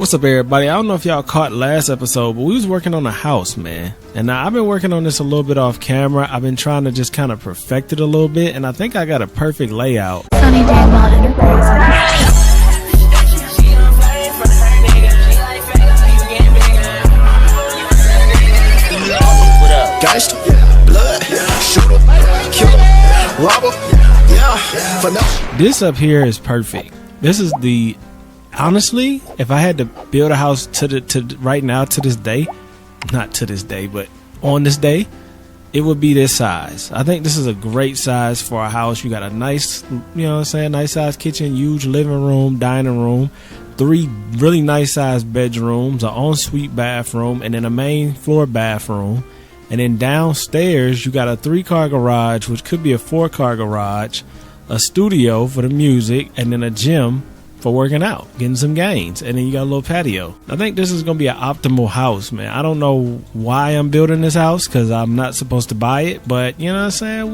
What's up, everybody? I don't know if y'all caught last episode, but we was working on a house, man. And now I've been working on this a little bit off camera. I've been trying to just kind of perfect it a little bit, and I think I got a perfect layout. Sonny Gangster, blood, shooter, killer, robber, yeah. This up here is perfect. This is the, honestly, if I had to build a house to right now, to this day, not to this day, but on this day, it would be this size. I think this is a great size for a house. You got a nice, you know what I'm saying, nice size kitchen, huge living room, dining room, 3 really nice sized bedrooms, an ensuite bathroom, and then a main floor bathroom. And then downstairs, you got a 3-car garage, which could be a 4-car garage, a studio for the music, and then a gym for working out, getting some gains. And then you got a little patio. I think this is going to be an optimal house, man. I don't know why I'm building this house, because I'm not supposed to buy it. But, you know what I'm saying?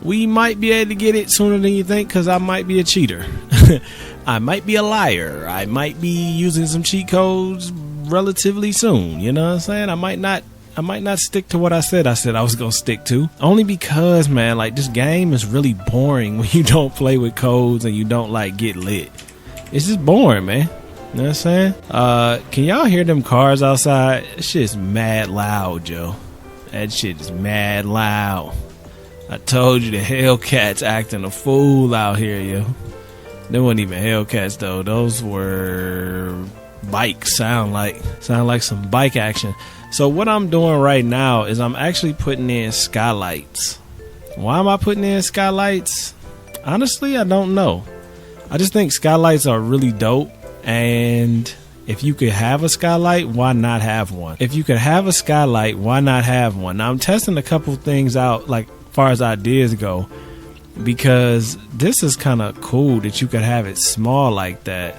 We might be able to get it sooner than you think, because I might be a cheater. I might be a liar. I might be using some cheat codes relatively soon. You know what I'm saying? I might not stick to what I said I was gonna stick to. Only because, man, like, this game is really boring when you don't play with codes and you don't, like, get lit. It's just boring, man. You know what I'm saying? Can y'all hear them cars outside? That shit's mad loud, yo. That shit is mad loud. I told you the Hellcats acting a fool out here, yo. They weren't even Hellcats, though. Those were bikes. Sound like some bike action. So what I'm doing right now is I'm actually putting in skylights. Why am I putting in skylights? Honestly, I don't know. I just think skylights are really dope. And if you could have a skylight, why not have one? If you could have a skylight, why not have one? Now, I'm testing a couple things out, like, as far as ideas go, because this is kind of cool that you could have it small like that.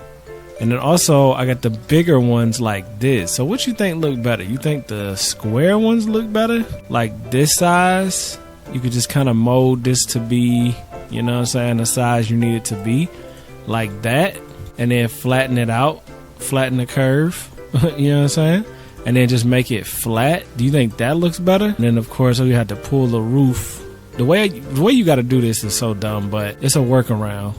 And then also, I got the bigger ones like this. So what you think look better? You think the square ones look better? Like this size? You could just kind of mold this to be, you know what I'm saying, the size you need it to be. Like that. And then flatten it out. Flatten the curve. You know what I'm saying? And then just make it flat. Do you think that looks better? And then, of course, we have to pull the roof. The way you got to do this is so dumb, but it's a workaround.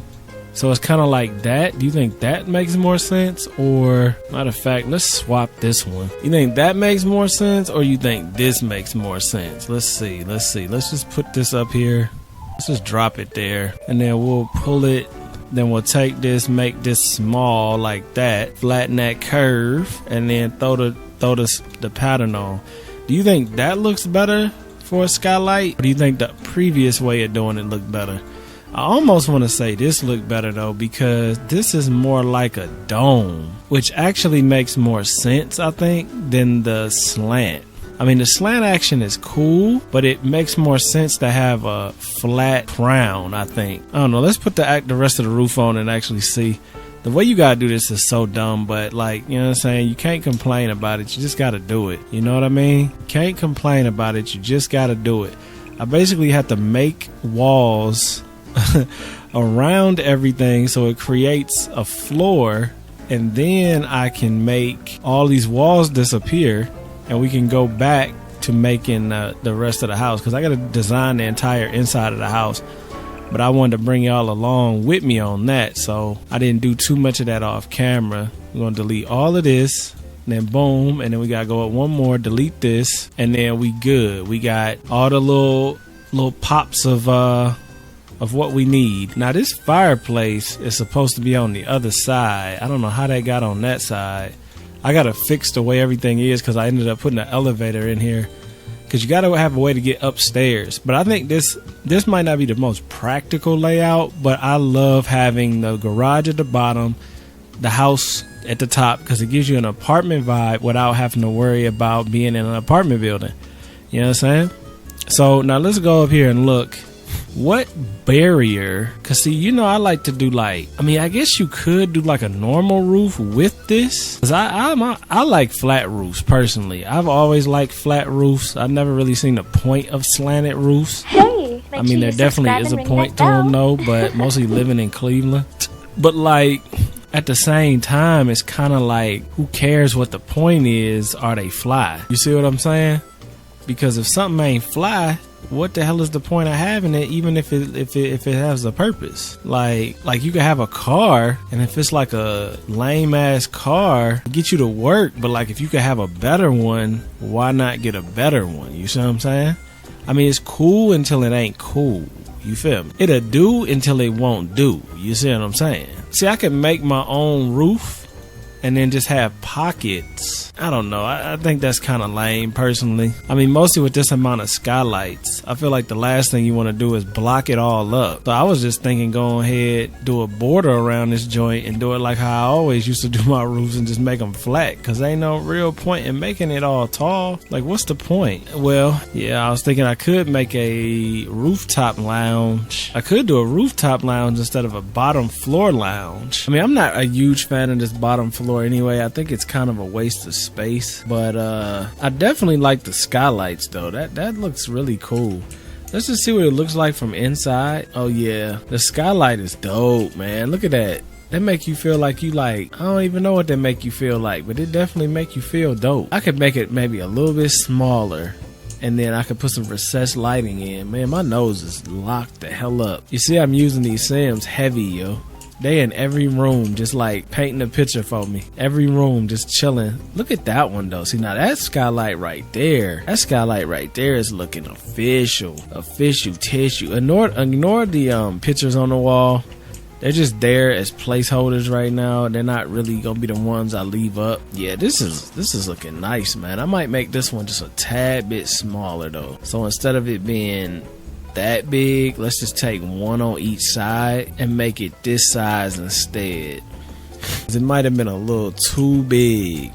So it's kind of like that. Do you think that makes more sense? Or, matter of fact, let's swap this one. You think that makes more sense? Or you think this makes more sense? Let's see. Let's just put this up here. Let's just drop it there. And then we'll pull it. Then we'll take this, make this small like that. Flatten that curve. And then throw the pattern on. Do you think that looks better for a skylight? Or do you think the previous way of doing it looked better? I almost want to say this looked better, though, because this is more like a dome, which actually makes more sense, I think, than the slant. I mean, the slant action is cool, but it makes more sense to have a flat crown, I think. I don't know. Let's put the rest of the roof on and actually see. The way you got to do this is so dumb, but, like, you know what I'm saying? You can't complain about it. You just got to do it. You know what I mean? Can't complain about it. You just got to do it. I basically have to make walls around everything so it creates a floor, and then I can make all these walls disappear and we can go back to making the rest of the house, because I got to design the entire inside of the house. But I wanted to bring y'all along with me on that, so I didn't do too much of that off camera. We're gonna delete all of this, and then boom, and then we gotta go up one more, delete this, and then we good. We got all the little pops of what we need. Now, this fireplace is supposed to be on the other side. I don't know how that got on that side. I gotta fix the way everything is, because I ended up putting an elevator in here, because you gotta have a way to get upstairs. But I think this might not be the most practical layout, but I love having the garage at the bottom, the house at the top, because it gives you an apartment vibe without having to worry about being in an apartment building. You know what I'm saying? So now let's go up here and look. What barrier? Because, see, you know, I like to do, like, I mean, I guess you could do like a normal roof with this, because I like flat roofs personally. I've always liked flat roofs. I've never really seen the point of slanted roofs. Hey, I mean, there definitely is a point to them, though, but mostly living in Cleveland. But, like, at the same time, it's kind of like, who cares what the point is? Are they fly? You see what I'm saying? Because if something ain't fly, what the hell is the point of having it, even if it has a purpose? Like you could have a car, and if it's like a lame ass car, get you to work, but like if you could have a better one, why not get a better one? You see what I'm saying? I mean, it's cool until it ain't cool. You feel me? It'll do until it won't do. You see what I'm saying? See, I could make my own roof and then just have pockets. I don't know. I think that's kind of lame, personally. I mean, mostly with this amount of skylights, I feel like the last thing you want to do is block it all up. So I was just thinking, go ahead, do a border around this joint and do it like how I always used to do my roofs and just make them flat. Because ain't no real point in making it all tall. Like, what's the point? Well, yeah, I was thinking I could make a rooftop lounge. I could do a rooftop lounge instead of a bottom floor lounge. I mean, I'm not a huge fan of this bottom floor anyway. I think it's kind of a waste of space, but I definitely like the skylights though. That looks really cool. Let's just see what it looks like from inside. Oh yeah, the skylight is dope, man. Look at that. That make you feel like you like, I don't even know what they make you feel like, but it definitely make you feel dope. I could make it maybe a little bit smaller, and then I could put some recessed lighting in. Man, my nose is locked the hell up. You see, I'm using these Sims heavy, yo. They in every room just like painting a picture for me. Every room just chilling. Look at that one though. See, now that skylight right there. That skylight right there is looking official. Official tissue. Ignore the pictures on the wall. They're just there as placeholders right now. They're not really gonna be the ones I leave up. Yeah, this is looking nice, man. I might make this one just a tad bit smaller though. So instead of it being that big, let's just take one on each side and make it this size instead. It might have been a little too big.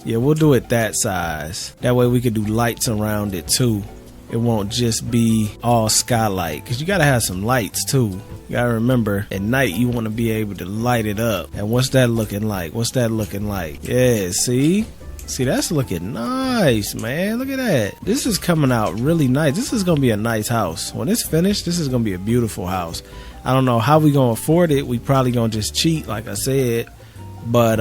Yeah, we'll do it that size. That way we could do lights around it too. It won't just be all skylight, because you gotta have some lights too. You gotta remember, at night you want to be able to light it up. And what's that looking like? What's that looking like? Yeah, see, that's looking nice, man. Look at that. This is coming out really nice. This is gonna be a nice house. When it's finished, this is gonna be a beautiful house. I don't know how we gonna afford it. We probably gonna just cheat, like I said. But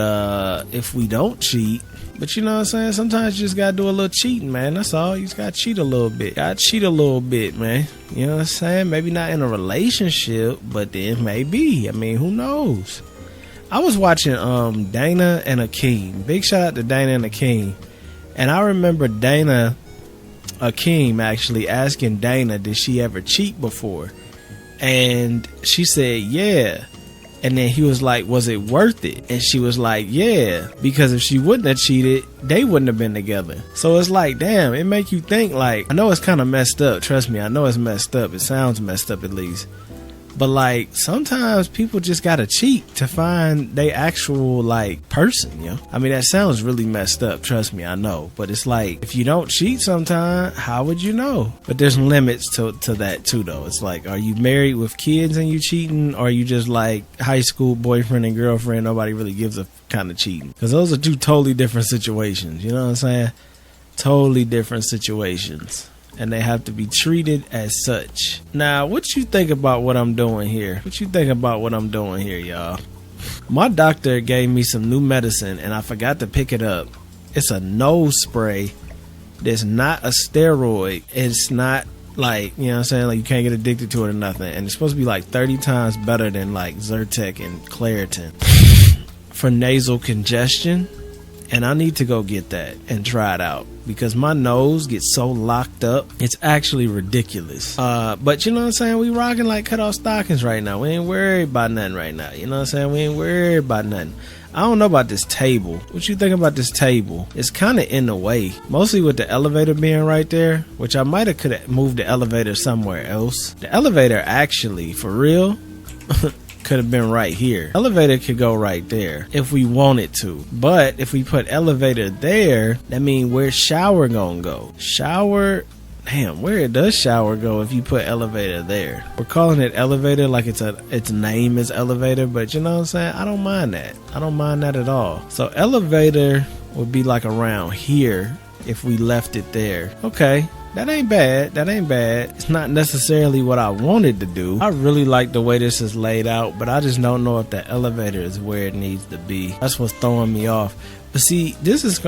if we don't cheat, but you know what I'm saying, sometimes you just gotta do a little cheating, man. That's all. You just gotta cheat a little bit. Gotta cheat a little bit, man. You know what I'm saying? Maybe not in a relationship, but then maybe. I mean, who knows? I was watching Dana and Akeem. Big shout out to Dana and Akeem. And I remember Akeem actually asking Dana, did she ever cheat before? And she said, yeah. And then he was like, was it worth it? And she was like, yeah, because if she wouldn't have cheated, they wouldn't have been together. So it's like, damn, it make you think, like, I know it's kind of messed up. Trust me, I know it's messed up. It sounds messed up at least. But like, sometimes people just gotta cheat to find they actual like person, yo. I mean, that sounds really messed up, trust me, I know. But it's like, if you don't cheat sometime, how would you know? But there's limits to that too though. It's like, are you married with kids and you cheating? Or are you just like high school boyfriend and girlfriend, nobody really gives a kind of cheating? Because those are two totally different situations, you know what I'm saying? Totally different situations. And they have to be treated as such. Now, what you think about what I'm doing here? What you think about what I'm doing here, y'all? My doctor gave me some new medicine and I forgot to pick it up. It's a nose spray that's not a steroid. It's not like, you know what I'm saying, like you can't get addicted to it or nothing. And it's supposed to be like 30 times better than like Zyrtec and Claritin for nasal congestion. And I need to go get that and try it out because my nose gets so locked up. It's actually ridiculous. But you know what I'm saying? We rocking like cut off stockings right now. We ain't worried about nothing right now. You know what I'm saying? We ain't worried about nothing. I don't know about this table. What you think about this table? It's kind of in the way. Mostly with the elevator being right there, which I might have could have moved the elevator somewhere else. The elevator actually, for real, could have been right here. Elevator could go right there if we wanted to. But if we put elevator there, that means where's shower gonna go? Shower, damn, where does shower go if you put elevator there? We're calling it elevator like its name is elevator, but you know what I'm saying? I don't mind that. I don't mind that at all. So elevator would be like around here if we left it there. Okay. that ain't bad. That ain't bad. It's not necessarily what I wanted to do. I really like the way this is laid out, but I just don't know if the elevator is where it needs to be. That's what's throwing me off. But see, this was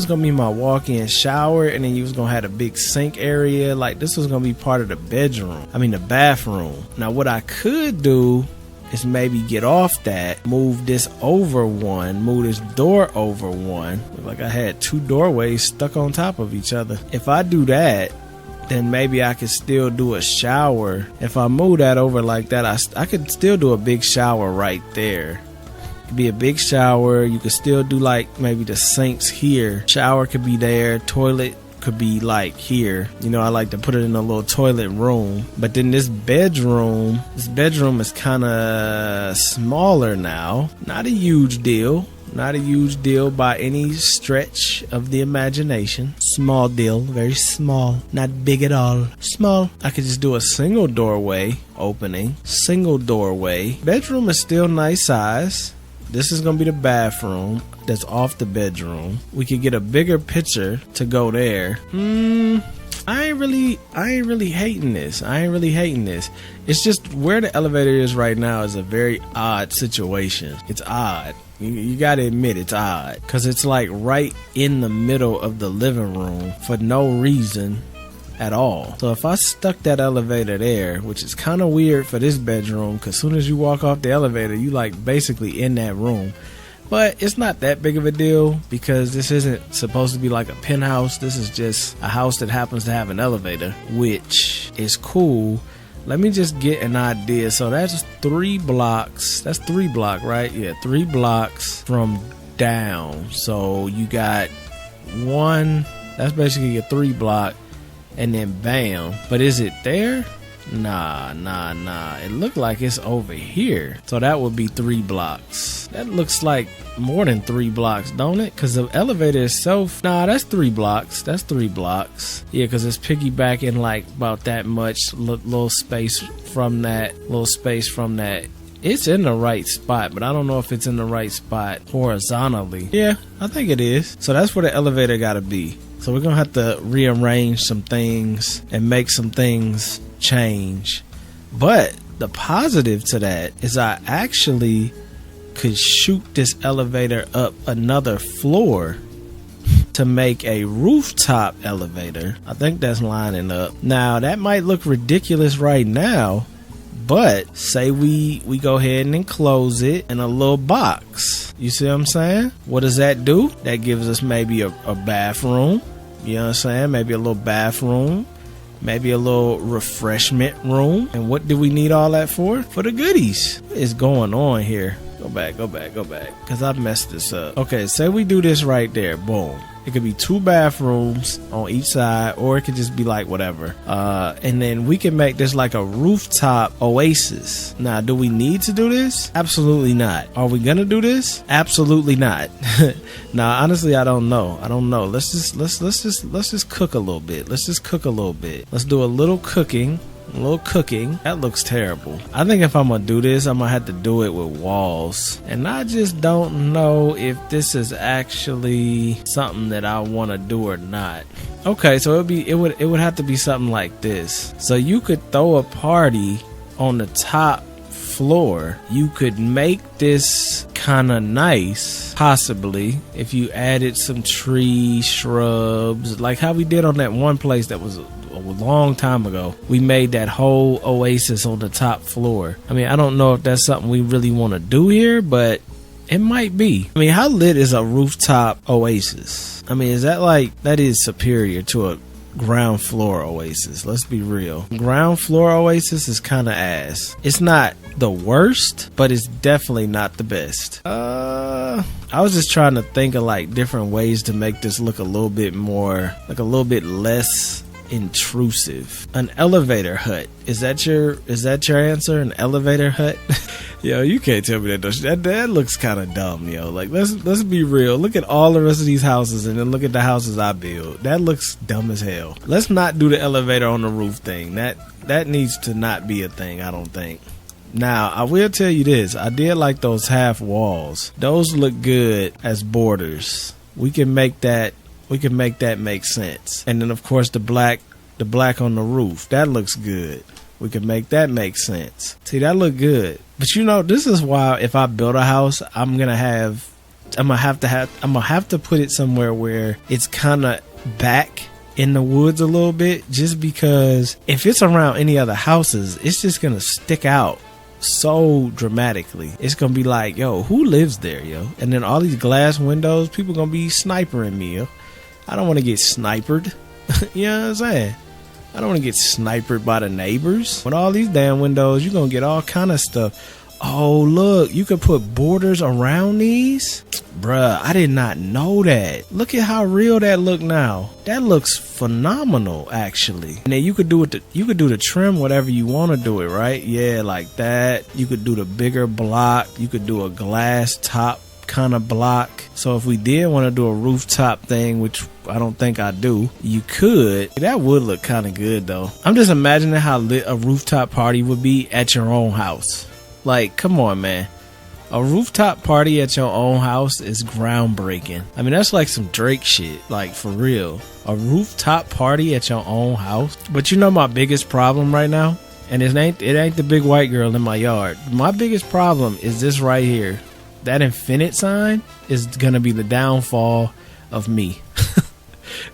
gonna be my walk-in shower, and then you was gonna have a big sink area. Like, this was gonna be part of the the bathroom. Now, what I could do is maybe get off that, move this over one, move this door over one. Like I had two doorways stuck on top of each other. If I do that, then maybe I could still do a shower. If I move that over like that, I could still do a big shower right there. It'd be a big shower. You could still do like maybe the sinks here. Shower could be there. Toilet could be like here. You know, I like to put it in a little toilet room. But then this bedroom is kind of smaller now. Not a huge deal. Not a huge deal by any stretch of the imagination. Small deal, very small, not big at all. Small. I could just do a single doorway opening. Single doorway. Bedroom is still nice size. This is gonna be the bathroom that's off the bedroom. We could get a bigger picture to go there. I ain't really hating this. It's just where the elevator is right now is a very odd situation. It's odd. You gotta admit it's odd. Cause it's like right in the middle of the living room for no reason at all. So if I stuck that elevator there, which is kind of weird for this bedroom, cause soon as you walk off the elevator, you like basically in that room. But it's not that big of a deal because this isn't supposed to be like a penthouse. This is just a house that happens to have an elevator, which is cool. Let me just get an idea. So that's 3 blocks. That's 3 blocks, right? Yeah, 3 blocks from down. So you got 1. That's basically a 3 block. And then bam. But is it there? Nah. It looked like it's over here. So that would be 3 blocks. That looks like more than 3 blocks, don't it? Because the elevator itself, nah, that's 3 blocks. That's 3 blocks. Yeah, because it's piggybacking like about that much little space from that. It's in the right spot, but I don't know if it's in the right spot horizontally. Yeah, I think it is. So that's where the elevator got to be. So we're going to have to rearrange some things and make some things change. But the positive to that is I actually could shoot this elevator up another floor to make a rooftop elevator. I think that's lining up. Now, that might look ridiculous right now, but say we go ahead and close it in a little box. You see what I'm saying? What does that do? That gives us maybe a bathroom. You know what I'm saying? Maybe a little bathroom. Maybe a little refreshment room. And what do we need all that for? For the goodies. What is going on here? Go back. Because I messed this up. Okay, say we do this right there. Boom. It could be 2 bathrooms on each side, or it could just be like whatever. And then we can make this like a rooftop oasis. Now, do we need to do this? Absolutely not. Are we gonna do this? Absolutely not. Now, honestly, I don't know. Let's just cook a little bit. Let's do a little cooking. That looks terrible. I think if I'm gonna do this, I'm gonna have to do it with walls, and I just don't know if this is actually something that I want to do or not. Okay, so it would have to be something like this. So you could throw a party on the top floor. You could make this kind of nice, possibly, if you added some trees, shrubs, like how we did on that one place that was a long time ago. We made that whole oasis on the top floor. I mean, I don't know if that's something we really want to do here, but it might be. I mean, how lit is a rooftop oasis? I mean, that is superior to a ground floor oasis. Let's be real. Ground floor oasis is kind of ass. It's not the worst, but it's definitely not the best. I was just trying to think of like different ways to make this look a little bit more, like a little bit less intrusive. An elevator hut. Is that your answer? An elevator hut? Yo, you can't tell me that looks kind of dumb, yo. Like, let's be real. Look at all the rest of these houses and then look at the houses I build. That looks dumb as hell. Let's not do the elevator on the roof thing. That needs to not be a thing, I don't think. Now, I will tell you this. I did like those half walls. Those look good as borders. We can make that make sense. And then, of course, the black the black on the roof. That looks good. We can make that make sense. See, that look good. But you know, this is why if I build a house, I'm gonna have to put it somewhere where it's kind of back in the woods a little bit, just because if it's around any other houses, it's just gonna stick out so dramatically. It's gonna be like, yo, who lives there, yo? And then all these glass windows, people gonna be snipering me, yo. I don't want to get sniped. You know what I'm saying? I don't want to get sniped by the neighbors. With all these damn windows, you're going to get all kind of stuff. Oh, look, you could put borders around these? Bruh, I did not know that. Look at how real that look now. That looks phenomenal, actually. And then you could do it. You could do the trim, whatever you want to do it, right? Yeah, like that. You could do the bigger block. You could do a glass top kind of block. So if we did want to do a rooftop thing, which I don't think I do, you could. That would look kind of good though. I'm just imagining how lit a rooftop party would be at your own house. Like, come on, man. A rooftop party at your own house is groundbreaking. I mean, that's like some Drake shit, like for real. A rooftop party at your own house. But you know my biggest problem right now? And it ain't the big white girl in my yard. My biggest problem is this right here. That infinite sign is gonna be the downfall of me.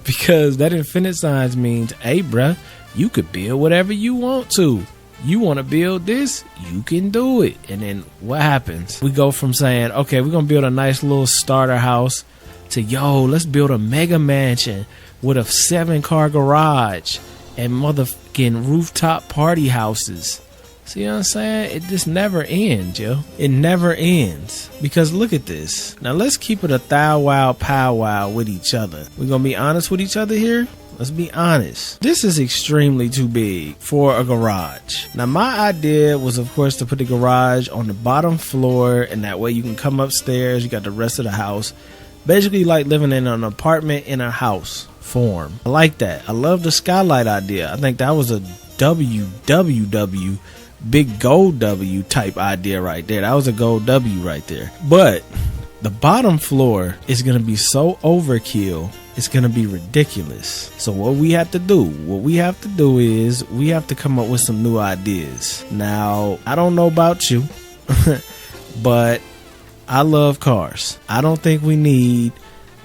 Because that infinite sign means, hey bruh, you could build whatever you want to. You want to build this, you can do it. And then what happens? We go from saying, okay, we're gonna build a nice little starter house to, yo, let's build a mega mansion with a 7-car garage and motherfucking rooftop party houses. See what I'm saying? It just never ends, yo. It never ends. Because look at this. Now let's keep it a thou wow pow wow with each other. We're gonna be honest with each other here. Let's be honest. This is extremely too big for a garage. Now my idea was, of course, to put the garage on the bottom floor, and that way you can come upstairs. You got the rest of the house. Basically like living in an apartment in a house form. I like that. I love the skylight idea. I think that was a WWW, big gold W type idea right there. That was a gold W right there. But the bottom floor is going to be so overkill. It's going to be ridiculous. So what we have to do is we have to come up with some new ideas. Now, I don't know about you, but I love cars. I don't think we need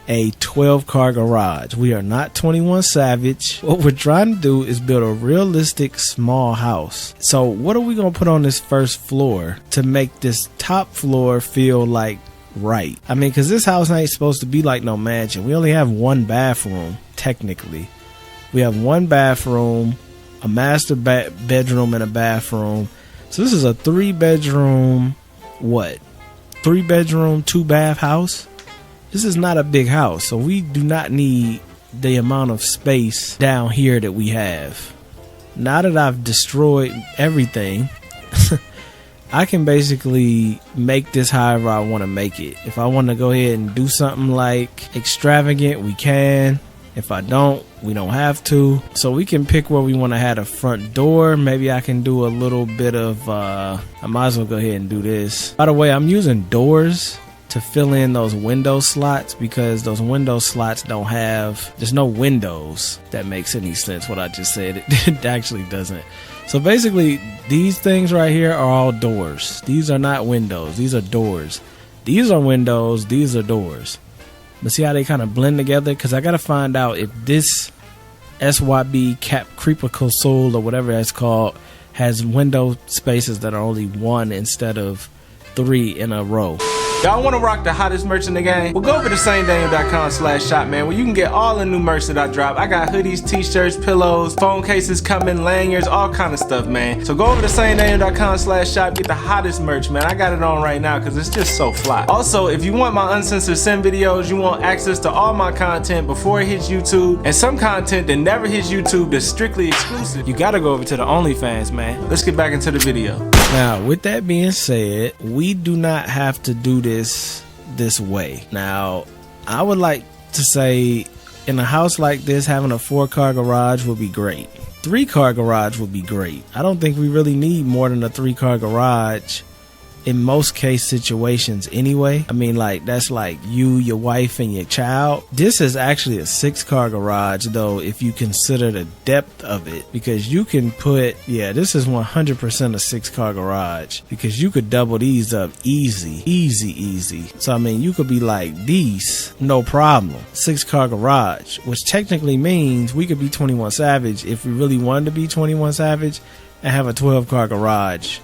a 12-car garage. We are not 21 Savage. What we're trying to do is build a realistic small house. So what are we going to put on this first floor to make this top floor feel like right? I mean, because this house ain't supposed to be like no mansion. We only have one bathroom, technically. We have one bathroom, a master bedroom, and a bathroom. So this is a 3-bedroom, 3-bedroom, 2-bath house. This is not a big house, so we do not need the amount of space down here that we have. Now that I've destroyed everything, I can basically make this however I want to make it. If I want to go ahead and do something like extravagant, we can. If I don't, we don't have to. So we can pick where we want to have a front door. Maybe I can do a little bit of, I might as well go ahead and do this. By the way, I'm using doors to fill in those window slots because those window slots there's no windows. That makes any sense what I just said. It actually doesn't. So basically these things right here are all doors. These are not windows, these are doors. These are windows, these are doors. But see how they kind of blend together? Because I gotta find out if this SYB Cap Creepical Soul or whatever that's called has window spaces that are only 1 instead of 3 in a row. Y'all want to rock the hottest merch in the game? Well, go over to SaneDaniel.com/shop, man, where you can get all the new merch that I drop. I got hoodies, t-shirts, pillows, phone cases coming, lanyards, all kind of stuff, man. So go over to SaneDaniel.com/shop, get the hottest merch, man. I got it on right now because it's just so fly. Also, if you want my uncensored sim videos, you want access to all my content before it hits YouTube, and some content that never hits YouTube that's strictly exclusive, you gotta go over to the OnlyFans, man. Let's get back into the video. Now, with that being said, we do not have to do this way. Now, I would like to say in a house like this, having a 4-car garage would be great. 3-car garage would be great. I don't think we really need more than a 3-car garage in most case situations anyway. I mean, like, that's like you, your wife, and your child. This is actually a 6-car garage, though, if you consider the depth of it, because you can put, yeah, this is 100% a 6-car garage, because you could double these up easy. So I mean, you could be like these, no problem. 6-car garage, which technically means we could be 21 Savage if we really wanted to be 21 Savage and have a 12-car garage.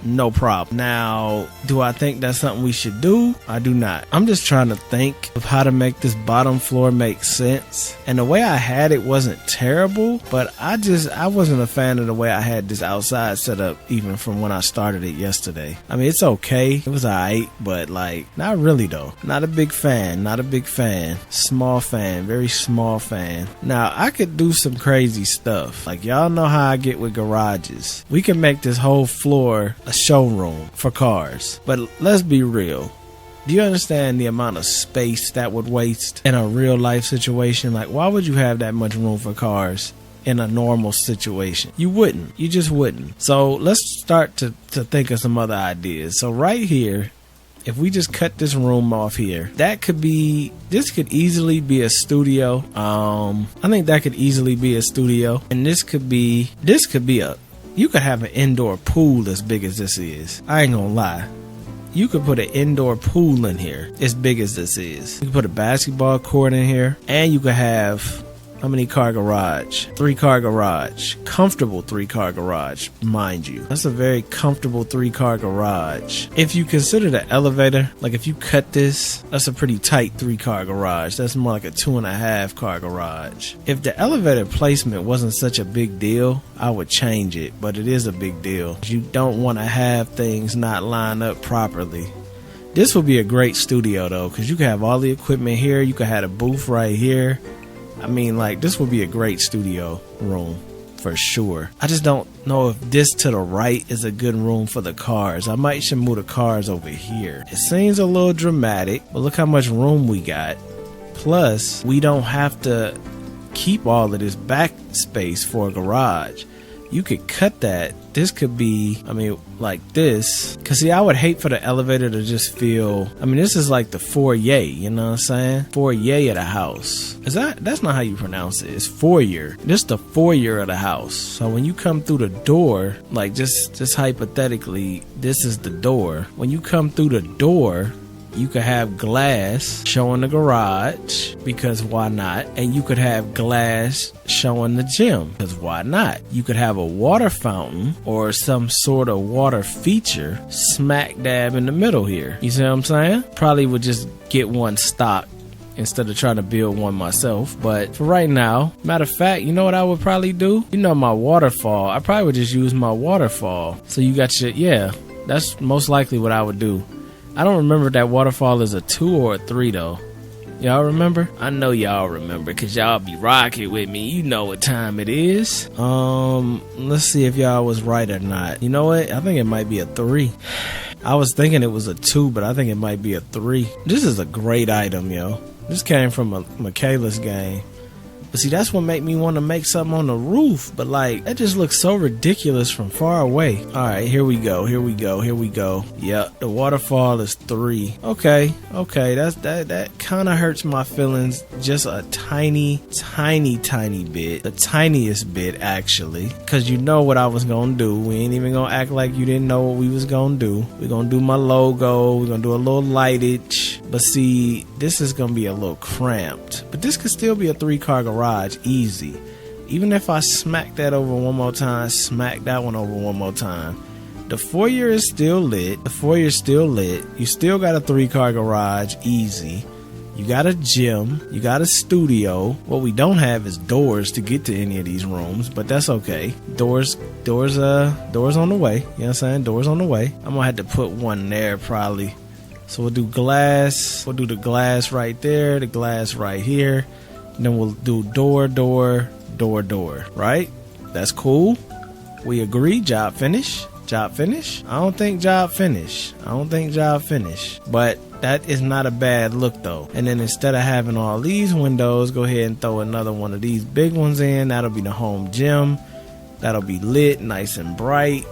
No problem. Now, do I think that's something we should do? I do not. I'm just trying to think of how to make this bottom floor make sense. And the way I had it wasn't terrible, but I wasn't a fan of the way I had this outside set up, even from when I started it yesterday. I mean, it's okay. It was alright, but like, not really though. Not a big fan. Small fan. Very small fan. Now, I could do some crazy stuff. Like, y'all know how I get with garages. We can make this whole floor a showroom for cars. But let's be real. Do you understand the amount of space that would waste in a real life situation? Like, why would you have that much room for cars in a normal situation? You wouldn't. You just wouldn't. So let's start to think of some other ideas. So right here, if we just cut this room off here, this could easily be a studio. I think that could easily be a studio. And this could be you could have an indoor pool as big as this is. I ain't gonna lie. You could put an indoor pool in here as big as this is. You could put a basketball court in here. And you could have, how many car garage? 3-car garage. Comfortable 3-car garage, mind you. That's a very comfortable 3-car garage. If you consider the elevator, like if you cut this, that's a pretty tight 3-car garage. That's more like a 2.5-car garage. If the elevator placement wasn't such a big deal, I would change it, but it is a big deal. You don't want to have things not line up properly. This would be a great studio though, because you could have all the equipment here. You could have a booth right here. I mean, like, this would be a great studio room for sure. I just don't know if this to the right is a good room for the cars. I might should move the cars over here. It seems a little dramatic, but look how much room we got. Plus, we don't have to keep all of this back space for a garage. You could cut that. This could be, I mean, like this. Cause see, I would hate for the elevator to just feel, I mean, this is like the foyer, you know what I'm saying? Foyer of the house. That's not how you pronounce it. It's foyer. This is the foyer of the house. So when you come through the door, like just hypothetically, this is the door. When you come through the door, you could have glass showing the garage, because why not? And you could have glass showing the gym, because why not? You could have a water fountain or some sort of water feature smack dab in the middle here. You see what I'm saying? Probably would just get one stock instead of trying to build one myself. But for right now, matter of fact, you know what I would probably do? You know, my waterfall. I probably would just use my waterfall. So you got your, yeah, that's most likely what I would do. I don't remember if that waterfall is a 2 or a 3 though. Y'all remember? I know y'all remember, cause y'all be rocking with me. You know what time it is. Let's see if y'all was right or not. You know what? I think it might be a 3. I was thinking it was a 2, but I think it might be a 3. This is a great item, yo. This came from a Michaela's game. But see, that's what made me want to make something on the roof. But like, that just looks so ridiculous from far away. All right, here we go. Yep, the waterfall is 3. Okay, that kind of hurts my feelings just a tiny bit. The tiniest bit, actually. Because you know what I was going to do. We ain't even going to act like you didn't know what we was going to do. We're going to do my logo. We're going to do a little lightage. But see, this is going to be a little cramped. But this could still be a 3-car garage, easy. Even if I smack that over one more time, smack that one over one more time. The foyer is still lit. You still got a 3-car garage, easy. You got a gym. You got a studio. What we don't have is doors to get to any of these rooms, but that's okay. Doors on the way. You know what I'm saying? Doors on the way. I'm going to have to put one there probably. So we'll do glass. We'll do the glass right there, the glass right here. And then we'll do door, right? That's cool. We agree. Job finish. I don't think job finish. But that is not a bad look though. And then instead of having all these windows, go ahead and throw another one of these big ones in. That'll be the home gym. That'll be lit, nice and bright.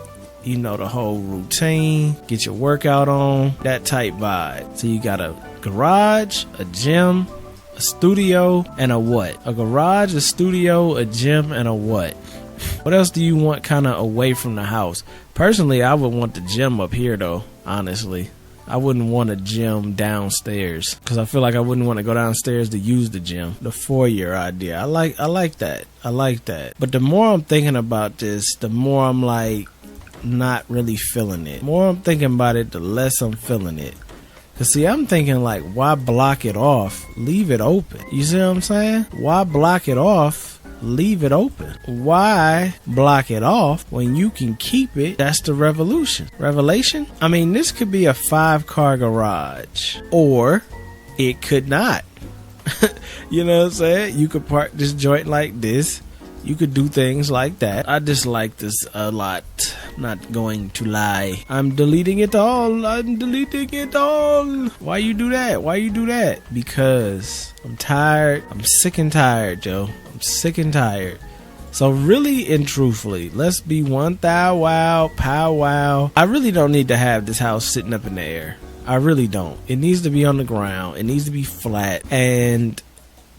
you know, the whole routine, get your workout on, that type vibe. So you got a garage, a gym, a studio, and a what? A garage, a studio, a gym, and a what? What else do you want kind of away from the house? Personally, I would want the gym up here though, honestly. I wouldn't want a gym downstairs because I feel like I wouldn't want to go downstairs to use the gym. The foyer idea, I like that. I like that. But the more I'm thinking about this, the more I'm like not really feeling it. The more I'm thinking about it, the less I'm feeling it. Cause see, I'm thinking like, why block it off? Leave it open. You see what I'm saying? Why block it off? Leave it open. Why block it off when you can keep it? That's the revolution. Revelation? I mean, this could be a 5-car garage, or it could not. You know what I'm saying? You could park this joint like this. You could do things like that. I dislike this a lot. Not going to lie. I'm deleting it all. I'm deleting it all. Why you do that? Why you do that? Because I'm tired. I'm sick and tired, Joe. I'm sick and tired. So really and truthfully, let's be 1,000 powwow. I really don't need to have this house sitting up in the air. I really don't. It needs to be on the ground. It needs to be flat. And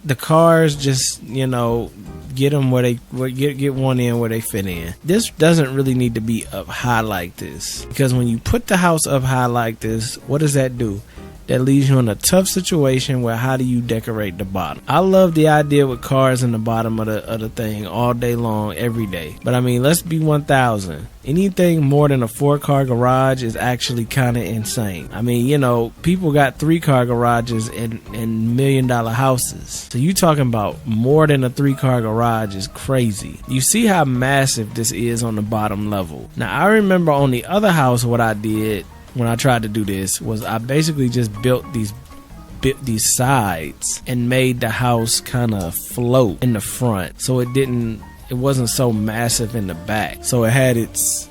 the cars just, you know, get them where they get one in where they fit in. This doesn't really need to be up high like this, because when you put the house up high like this, what does that do? That leaves you in a tough situation where how do you decorate the bottom? I love the idea with cars in the bottom of the thing all day long, every day. But I mean, let's be 1,000. Anything more than a 4-car garage is actually kind of insane. I mean, you know, people got 3-car garages in $1 million houses. So you talking about more than a 3-car garage is crazy. You see how massive this is on the bottom level. Now, I remember on the other house what I did when I tried to do this was I basically just built these sides and made the house kind of float in the front, so it wasn't so massive in the back. So it had its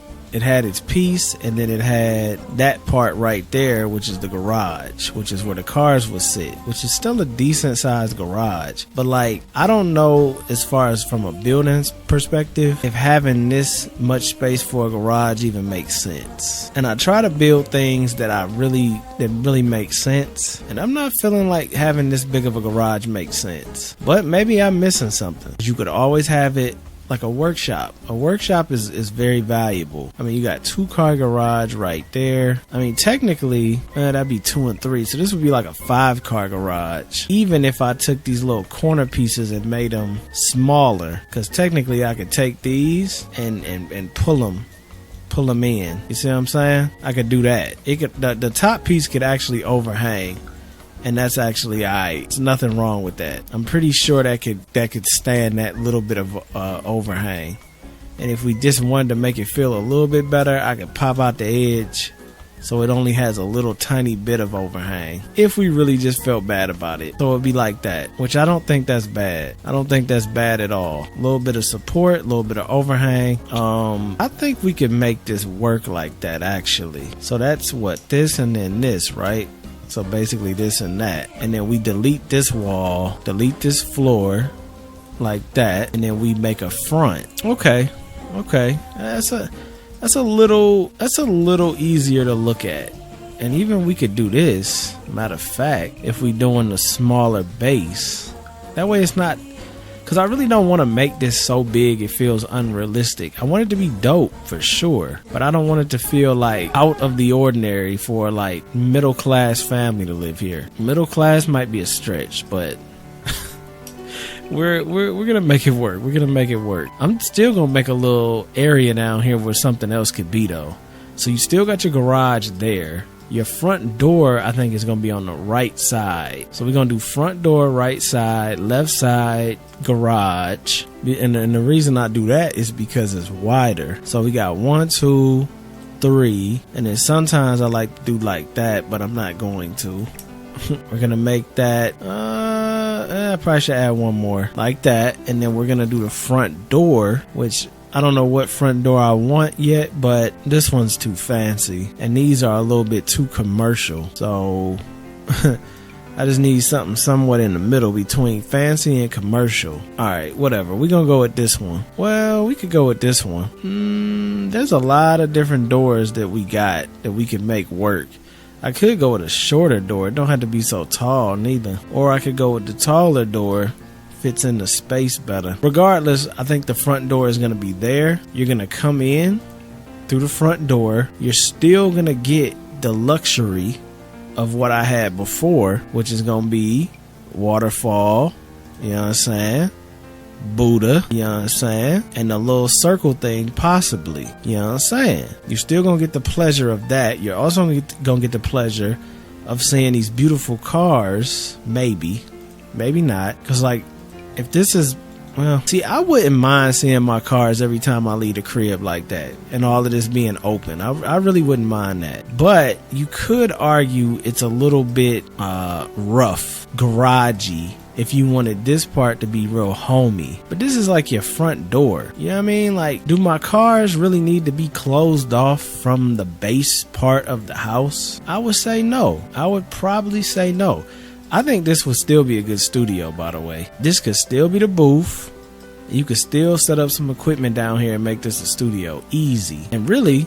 piece, and then it had that part right there, which is the garage, which is where the cars would sit, which is still a decent sized garage. But like, I don't know, as far as from a building's perspective, if having this much space for a garage even makes sense. And I try to build things that really make sense, and I'm not feeling like having this big of a garage makes sense. But maybe I'm missing something. You could always have it like a workshop. A workshop is very valuable. I mean, you got 2-car garage right there. I mean, technically, that'd be 2 and 3. So this would be like a 5-car garage. Even if I took these little corner pieces and made them smaller, because technically I could take these and pull them in. You see what I'm saying? I could do that. It could, the top piece could actually overhang. And that's actually alright. There's nothing wrong with that. I'm pretty sure that could stand that little bit of overhang. And if we just wanted to make it feel a little bit better, I could pop out the edge so it only has a little tiny bit of overhang. If we really just felt bad about it. So it'd be like that, which I don't think that's bad. I don't think that's bad at all. A little bit of support, a little bit of overhang. I think we could make this work like that actually. So that's what, this and then this, right? So basically this and that, and then we delete this wall, delete this floor like that, and then we make a front. Okay. That's a little easier to look at. And even we could do this, matter of fact, if we doing the smaller base. That way it's not, because I really don't want to make this so big it feels unrealistic. I want it to be dope for sure, but I don't want it to feel like out of the ordinary for like middle class family to live here. Middle class might be a stretch, but we're gonna make it work. We're gonna make it work. I'm still gonna make a little area down here where something else could be though. So you still got your garage there. Your front door, I think, is going to be on the right side. So we're going to do front door, right side, left side, garage. And the reason I do that is because it's wider. So we got 1, 2, 3. And then sometimes I like to do like that, but I'm not going to. We're going to make that, I probably should add one more like that. And then we're going to do the front door, which I don't know what front door I want yet, but this one's too fancy. And these are a little bit too commercial. So I just need something somewhat in the middle between fancy and commercial. Alright, whatever. We're going to go with this one. Well, we could go with this one. There's a lot of different doors that we got that we can make work. I could go with a shorter door. It don't have to be so tall neither. Or I could go with the taller door. Fits in the space better. Regardless, I think the front door is going to be there. You're going to come in through the front door. You're still going to get the luxury of what I had before, which is going to be waterfall, you know what I'm saying? Buddha, you know what I'm saying? And the little circle thing, possibly, you know what I'm saying? You're still going to get the pleasure of that. You're also going to get the pleasure of seeing these beautiful cars, maybe not. Because, like, if this is, well, see, I wouldn't mind seeing my cars every time I leave the crib like that and all of this being open. I really wouldn't mind that. But you could argue it's a little bit rough, garagey, if you wanted this part to be real homey. But this is like your front door. You know what I mean? Like, do my cars really need to be closed off from the base part of the house? I would say no. I would probably say no. I think this would still be a good studio, by the way. This could still be the booth. You could still set up some equipment down here and make this a studio. Easy. And really,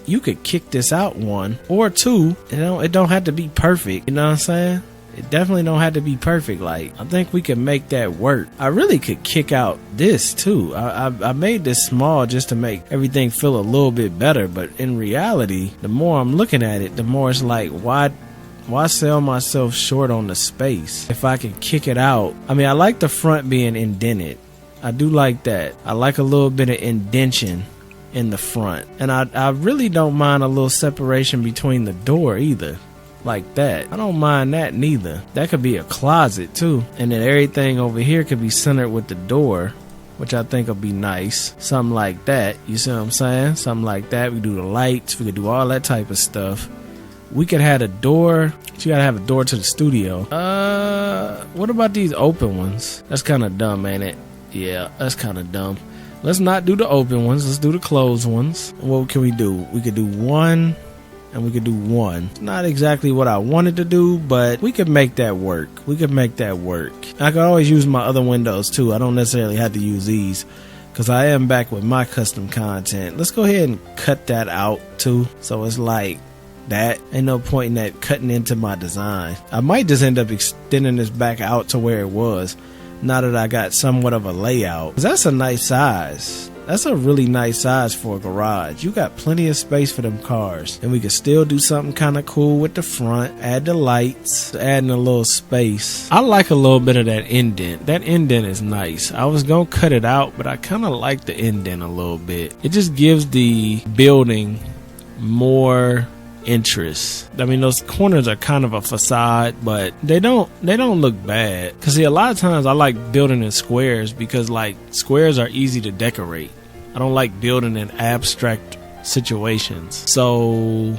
you could kick this out one or two. It don't have to be perfect. You know what I'm saying? It definitely don't have to be perfect. Like, I think we can make that work. I really could kick out this too. I made this small just to make everything feel a little bit better. But in reality, the more I'm looking at it, the more it's like, why sell myself short on the space if I can kick it out? I mean, I like the front being indented. I do like that. I like a little bit of indentation in the front. And I really don't mind a little separation between the door either. Like that. I don't mind that neither. That could be a closet too. And then everything over here could be centered with the door, which I think will be nice. Something like that. You see what I'm saying? Something like that. We do the lights. We could do all that type of stuff. We could have a door. You gotta have a door to the studio. What about these open ones? That's kind of dumb, ain't it? Yeah, that's kind of dumb. Let's not do the open ones. Let's do the closed ones. What can we do? We could do one, and we could do one. It's not exactly what I wanted to do, but we could make that work. We could make that work. I could always use my other windows too. I don't necessarily have to use these, because I am back with my custom content. Let's go ahead and cut that out too. So it's like that. Ain't no point in that cutting into my design. I might just end up extending this back out to where it was, now that I got somewhat of a layout. 'Cause that's a nice size. That's a really nice size for a garage. You got plenty of space for them cars. And we could still do something kind of cool with the front. Add the lights. Adding a little space. I like a little bit of that indent. That indent is nice. I was going to cut it out, but I kind of like the indent a little bit. It just gives the building more interest. I mean, those corners are kind of a facade, but they don't look bad. Because see, a lot of times I like building in squares because, like, squares are easy to decorate. I don't like building in abstract situations, so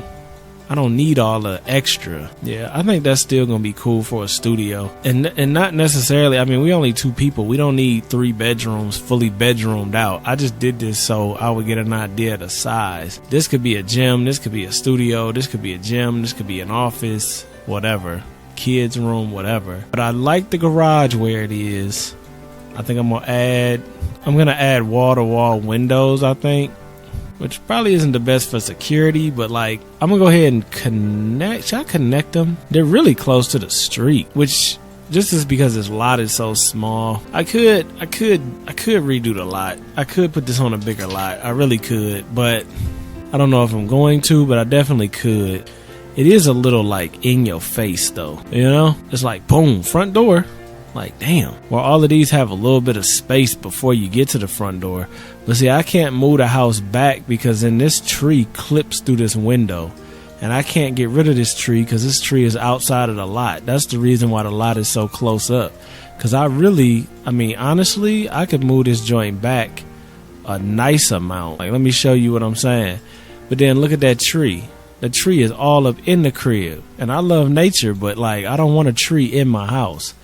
I don't need all the extra. Yeah, I think that's still gonna be cool for a studio, and not necessarily. I mean, we only 2 people. We don't need 3 bedrooms fully bedroomed out. I just did this so I would get an idea of the size. This could be a gym. This could be a studio. This could be a gym. This could be an office. Whatever, kids room, whatever. But I like the garage where it is. I think I'm gonna add wall-to-wall windows, I think, which probably isn't the best for security, but like, I'm gonna go ahead and connect. Should I connect them? They're really close to the street, which just is because this lot is so small. I could redo the lot. I could put this on a bigger lot. I really could, but I don't know if I'm going to, but I definitely could. It is a little like in your face though, you know? It's like, boom, front door. Like, damn. Well, all of these have a little bit of space before you get to the front door. But see, I can't move the house back because then this tree clips through this window. And I can't get rid of this tree because this tree is outside of the lot. That's the reason why the lot is so close up. Because honestly, I could move this joint back a nice amount. Like, let me show you what I'm saying. But then look at that tree. The tree is all up in the crib. And I love nature, but like, I don't want a tree in my house.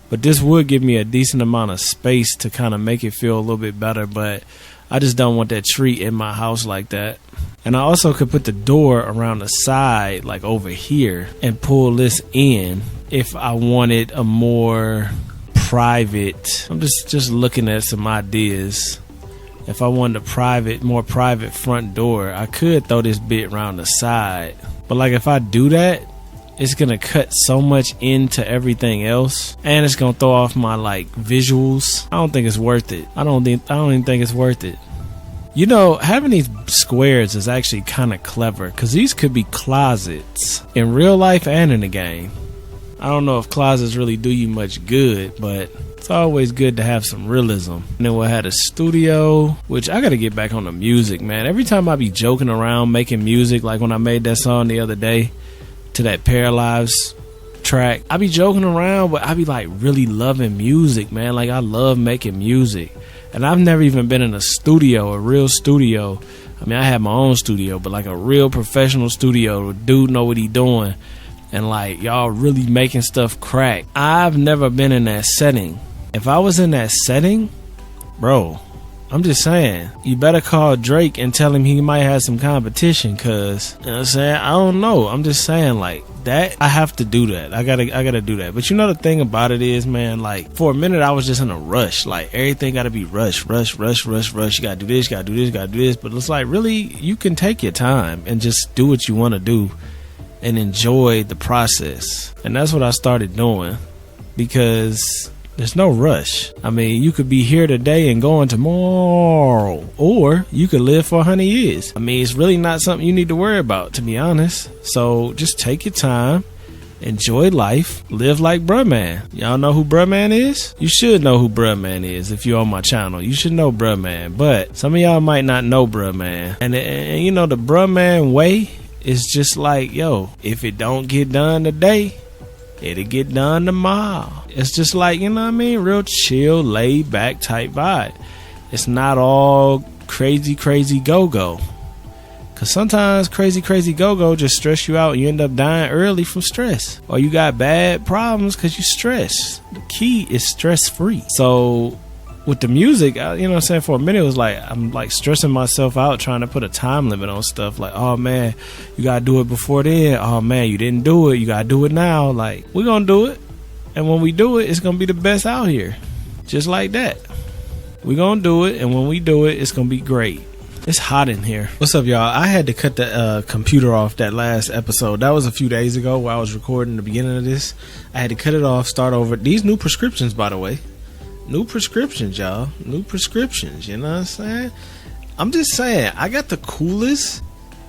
But this would give me a decent amount of space to kind of make it feel a little bit better. But I just don't want that tree in my house like that. And I also could put the door around the side, like over here, and pull this in if I wanted a more private. I'm just looking at some ideas. if I wanted a more private front door, I could throw this bit around the side. But like if I do that, it's gonna cut so much into everything else, and it's gonna throw off my like visuals. I don't think it's worth it. I don't even think it's worth it. You know, having these squares is actually kind of clever, because these could be closets in real life and in the game. I don't know if closets really do you much good, but it's always good to have some realism. And then we had a studio, which I gotta get back on the music, man. Every time I be joking around making music, like when I made that song the other day to that Paralyzed track, I be joking around, but I be like really loving music, man. Like I love making music. And I've never even been in a studio, a real studio. I mean, I had my own studio, but like a real professional studio. Dude know what he doing. And like y'all really making stuff crack. I've never been in that setting. If I was in that setting, bro, I'm just saying, you better call Drake and tell him he might have some competition, cause you know what I'm saying, I don't know. I'm just saying, like that, I have to do that. I gotta do that. But you know the thing about it is, man, like for a minute I was just in a rush. Like everything gotta be rush. You gotta do this, gotta do this. But it's like really, you can take your time and just do what you want to do and enjoy the process. And that's what I started doing, because there's no rush. I mean, you could be here today and going tomorrow, or you could live for 100 years. I mean, it's really not something you need to worry about, to be honest. So just take your time, enjoy life, live like Bruh Man. Y'all know who Bruh Man is? You should know who Bruh Man is. If you're on my channel, you should know Bruh Man. But some of y'all might not know Bruh Man. And you know, the Bruh Man way is just like, yo, if it don't get done today, it'll get done tomorrow. It's just like, you know what I mean? Real chill, laid back type vibe. It's not all crazy go-go. Because sometimes crazy go-go just stress you out and you end up dying early from stress. Or you got bad problems because you stress. The key is stress-free. So with the music, you know what I'm saying, for a minute it was like I'm like stressing myself out trying to put a time limit on stuff. Like, oh man, you gotta do it before then. Oh man, you didn't do it, you gotta do it now. Like, we're gonna do it, and when we do it, it's gonna be the best out here. Just like that, we're gonna do it, and when we do it, it's gonna be great. It's hot in here. What's up, y'all? I had to cut the computer off that last episode. That was a few days ago where I was recording the beginning of this. I had to cut it off, start over. These new prescriptions, by the way. New prescriptions, y'all. New prescriptions, you know what I'm saying? I'm just saying, I got the coolest,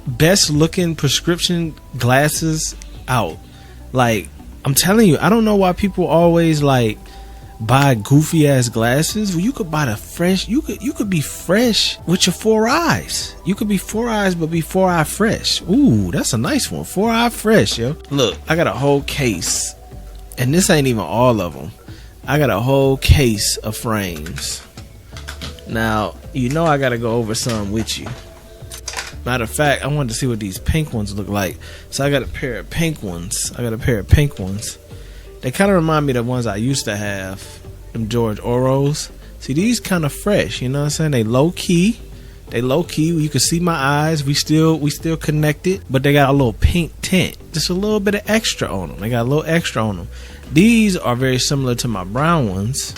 best looking prescription glasses out. Like, I'm telling you, I don't know why people always like buy goofy ass glasses. Well, you could buy the fresh, you could be fresh with your 4 eyes. You could be 4 eyes, but be 4 eye fresh. Ooh, that's a nice one. 4 eye fresh, yo. Look, I got a whole case, and this ain't even all of them. I got a whole case of frames. Now, you know I gotta go over some with you. Matter of fact, I wanted to see what these pink ones look like. So I got a pair of pink ones. They kind of remind me of the ones I used to have. Them George Oros. See, these kind of fresh, you know what I'm saying? They low key. You can see my eyes. We still connected. But they got a little pink tint. Just a little bit of extra on them. They got a little extra on them. These are very similar to my brown ones,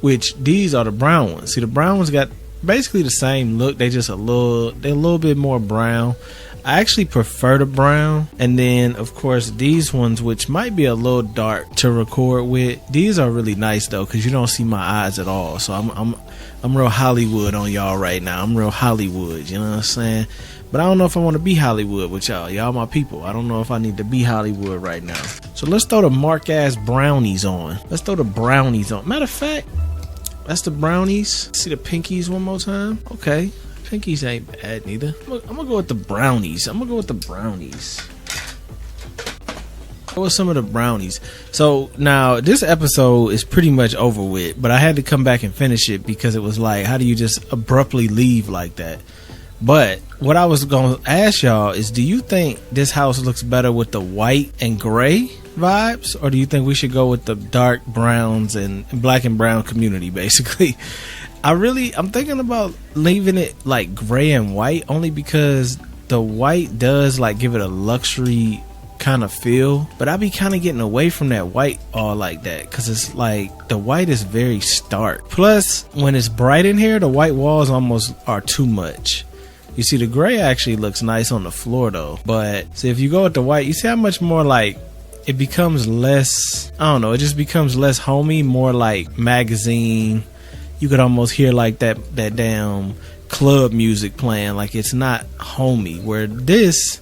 which these are the brown ones. See, the brown ones got basically the same look. They're a little bit more brown. I actually prefer the brown. And then of course these ones, which might be a little dark to record with, these are really nice though, because you don't see my eyes at all. So I'm real Hollywood on y'all right now. I'm real Hollywood, you know what I'm saying? But I don't know if I want to be Hollywood with y'all. Y'all my people. I don't know if I need to be Hollywood right now. So let's throw the mark ass brownies on. Let's throw the brownies on. Matter of fact, that's the brownies. See the pinkies one more time? Okay. Pinkies ain't bad neither. I'm gonna go with the brownies. Go with some of the brownies. So now this episode is pretty much over with, but I had to come back and finish it because it was like, how do you just abruptly leave like that? But what I was going to ask y'all is, do you think this house looks better with the white and gray vibes, or do you think we should go with the dark browns and black and brown community, basically? I'm thinking about leaving it like gray and white, only because the white does like give it a luxury kind of feel, but I be kind of getting away from that white all like that, because it's like the white is very stark. Plus, when it's bright in here, the white walls almost are too much. You see, the gray actually looks nice on the floor though, but see, if you go with the white, you see how much more like it becomes less, I don't know, it just becomes less homey, more like magazine. You could almost hear like that damn club music playing, like it's not homey, where this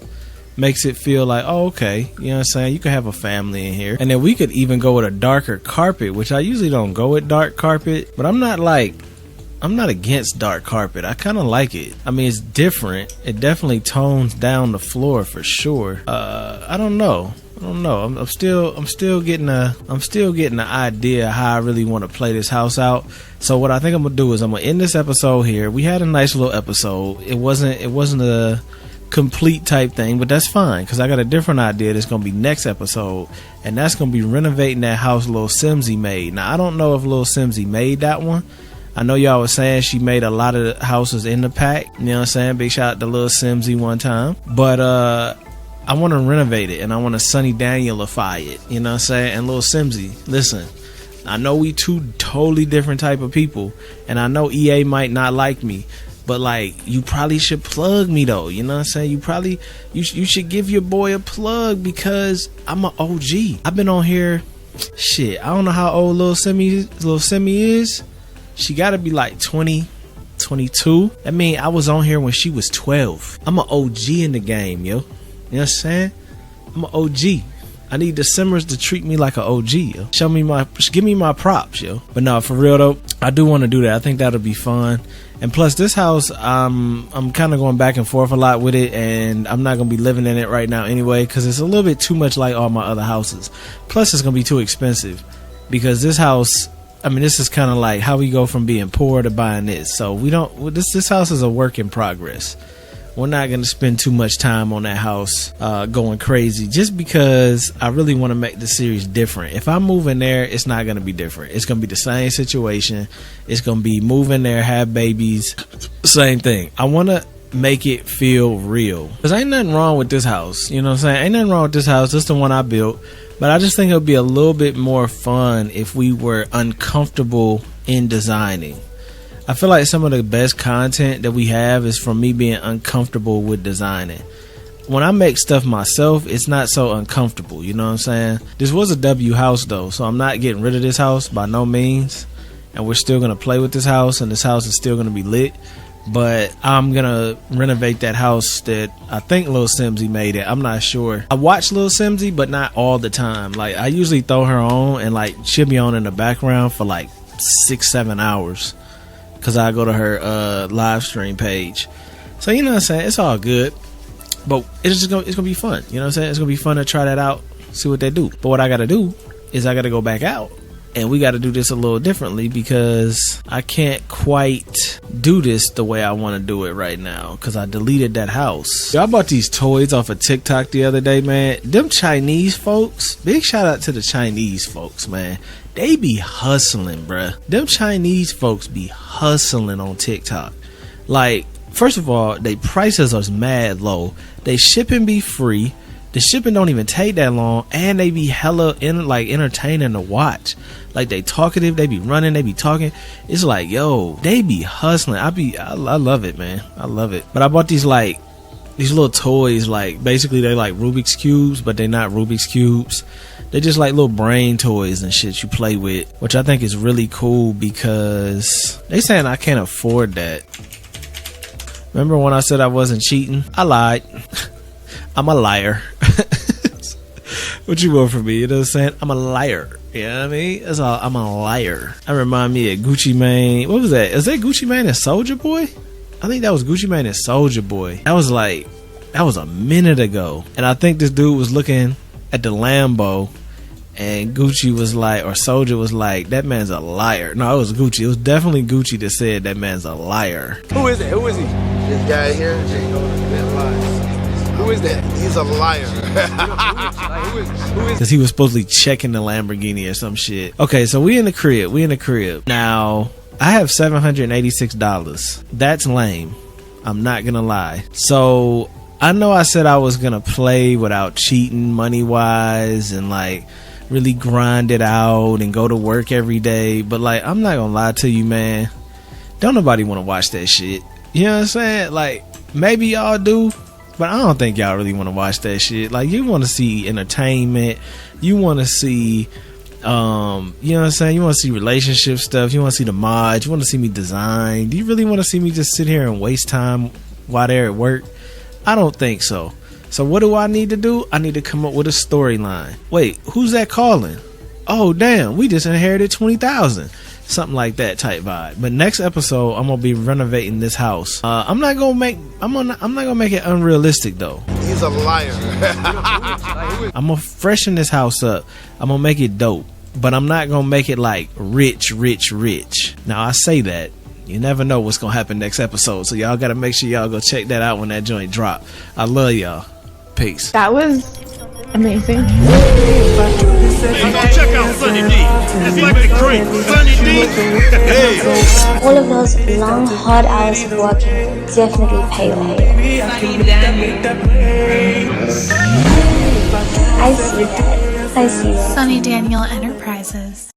makes it feel like, oh, okay, you know what I'm saying, you could have a family in here. And then we could even go with a darker carpet, which I usually don't go with dark carpet, but I'm not against dark carpet. I kind of like it. I mean, it's different. It definitely tones down the floor for sure. I don't know. I'm still getting an idea how I really want to play this house out. So what I think I'm gonna do is I'm gonna end this episode here. We had a nice little episode. It wasn't a complete type thing, but that's fine, because I got a different idea that's gonna be next episode, and that's gonna be renovating that house Lil Simsy made. Now I don't know if Lil Simsy made that one. I know y'all was saying she made a lot of houses in the pack. You know what I'm saying? Big shout out to Lil Simsy one time. But I want to renovate it, and I want to Sonny Danielify it. You know what I'm saying? And Lil Simsy, listen, I know we two totally different type of people, and I know EA might not like me, but like, you probably should plug me though. You know what I'm saying? You should give your boy a plug, because I'm an OG. I've been on here, shit, I don't know how old Lil Simmy is. She gotta be like 20, 22. I mean, I was on here when she was 12. I'm an OG in the game, yo. You know what I'm saying? I'm an OG. I need the Simmers to treat me like an OG, yo. Give me my props, yo. But no, for real though, I do want to do that. I think that'll be fun. And plus, this house, I'm kind of going back and forth a lot with it, and I'm not gonna be living in it right now anyway, because it's a little bit too much like all my other houses. Plus, it's gonna be too expensive, because this house, I mean, this is kind of like how we go from being poor to buying this. So this house is a work in progress. We're not going to spend too much time on that house going crazy, just because I really want to make the series different. If I move in there, it's not going to be different. It's going to be the same situation. It's going to be move in there, have babies, same thing. I want to make it feel real, because ain't nothing wrong with this house. You know what I'm saying? Ain't nothing wrong with this house. This is the one I built. But I just think it would be a little bit more fun if we were uncomfortable in designing. I feel like some of the best content that we have is from me being uncomfortable with designing. When I make stuff myself, it's not so uncomfortable, you know what I'm saying? This was a W house though, so I'm not getting rid of this house by no means. And we're still going to play with this house, and this house is still going to be lit. But I'm gonna renovate that house that I think Lil Simsy made it. I'm not sure. I watch Lil Simsy, but not all the time. Like, I usually throw her on, and like she'll be on in the background for like 6-7 hours, because I go to her live stream page. So you know what I'm saying? It's all good, but it's gonna be fun. You know what I'm saying? It's gonna be fun to try that out, see what they do. But what I gotta do is I gotta go back out, and we got to do this a little differently, because I can't quite do this the way I want to do it right now, because I deleted that house. Yo, I bought these toys off of TikTok the other day, man. Them Chinese folks, big shout out to the Chinese folks, man. They be hustling, bruh. Them Chinese folks be hustling on TikTok. Like, first of all, they prices are mad low. They shipping be free. The shipping don't even take that long, and they be hella entertaining to watch. Like, they talkative, they be running, they be talking. It's like, yo, they be hustling. I love it, man. I love it. But I bought these little toys, like basically they like Rubik's cubes, but they're not Rubik's cubes. They're just like little brain toys and shit you play with, which I think is really cool, because they saying I can't afford that. Remember when I said I wasn't cheating? I lied. I'm a liar. What you want from me? You know what I'm saying? I'm a liar. You know what I mean? That's all. I'm a liar. I remind me of Gucci Mane. What was that? Is that Gucci Mane and Soulja Boy? I think that was Gucci Mane and Soulja Boy. That was a minute ago. And I think this dude was looking at the Lambo, and Gucci was like, or Soulja was like, that man's a liar. No, it was Gucci. It was definitely Gucci that said that man's a liar. Who is it? Who is he? This guy here, who is that? He's a liar. Who is? Because he was supposedly checking the Lamborghini or some shit. Okay, so we in the crib. Now, I have $786. That's lame. I'm not gonna lie. So I know I said I was gonna play without cheating money wise and like really grind it out and go to work every day, but like I'm not gonna lie to you, man, don't nobody want to watch that shit. You know what I'm saying? Like maybe y'all do, but I don't think y'all really want to watch that shit. Like you want to see entertainment, you want to see you know what I'm saying, you want to see relationship stuff, you want to see the mods, you want to see me design. Do you really want to see me just sit here and waste time while they're at work? I don't think so. So what do I need to do? I need to come up with a storyline. Wait, who's that calling? Oh damn, we just inherited 20,000. Something like that type vibe. But next episode, I'm gonna be renovating this house. I'm not gonna make it unrealistic though. He's a liar. I'm gonna freshen this house up. I'm gonna make it dope, but I'm not gonna make it like rich. Now I say that. You never know what's gonna happen next episode, so y'all gotta make sure y'all go check that out when that joint drop. I love y'all. Peace. That was amazing. Hey, go check out Sonny D. It's like the great Sonny D. Hey. All of those long, hard hours of working definitely pay off. I see that. Sonny Daniel Enterprises.